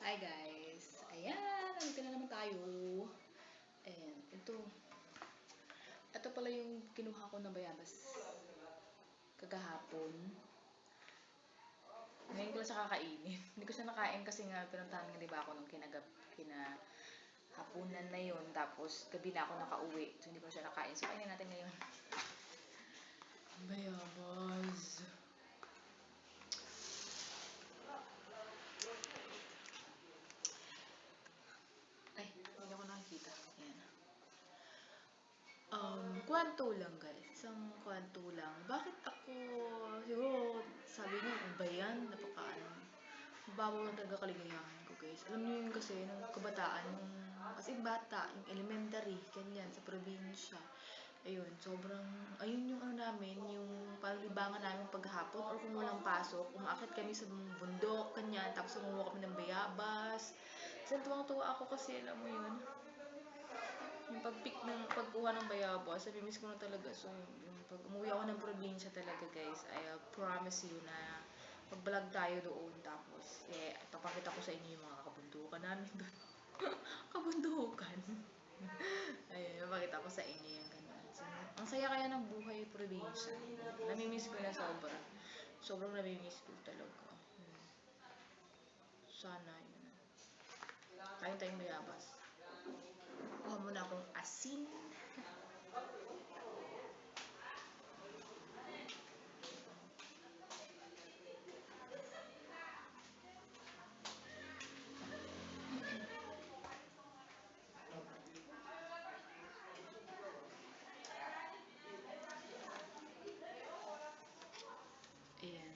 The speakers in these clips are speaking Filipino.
Hi guys! Ayan! Nandito na naman tayo. Ayan. Ito pala yung kinuha ko na bayabas kagahapon. Ngayon ko lang siya kakainin. Hindi ko siya nakain kasi nga pinuntahan nga diba ako nung hapunan na yun. Tapos gabi na ako nakauwi. So hindi ko siya nakain. So kainin natin ngayon. Bayabas. Ay, hindi ako nakikita. Ayan. Kwento lang guys. Isang kwento lang. Bakit ako, siguro, sabi niyo, ba yan? Mababaw lang talaga kaligayahan ko guys. Alam niyo yun kasi, nung kabataan, as in bata, yung elementary, ganyan, sa probinsya. Ayun, ayun yung namin, yung palibangan namin paghapon, or kung walang pasok, umaakit kami sa bundok, ganyan, tapos umuha kami ng bayabas. Kasi tuwang-tuwa ako kasi, alam mo yun, yung pagkuha ng bayabas, sabi-miss ko na talaga. So, yung pag umuwi ako ng probinsya talaga guys, I promise you na mag-vlog tayo doon. Tapos, papakita ko sa inyo yung mga kabundukan namin doon. Kabundukan. Ayun, papakita ko sa inyo yung ganyan. So, ang saya kaya ng buhay probinsya. Nami-miss ko na sobra. Sobrang nami-miss ko talaga. Sana yun. Kain tayong bayabas. Kuha muna akong asin. Ayan.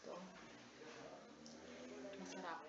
Ito. Masarap.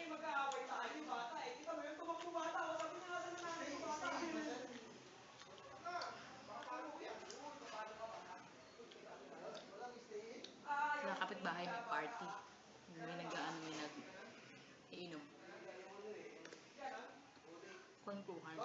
Mag-aaway tayo yung bata eh. Kita mo yun, tumakbo bata. O sabi niya natin na namin yung bata. Sa kapitbahay may party. May nag-iinom. Kwentuhan.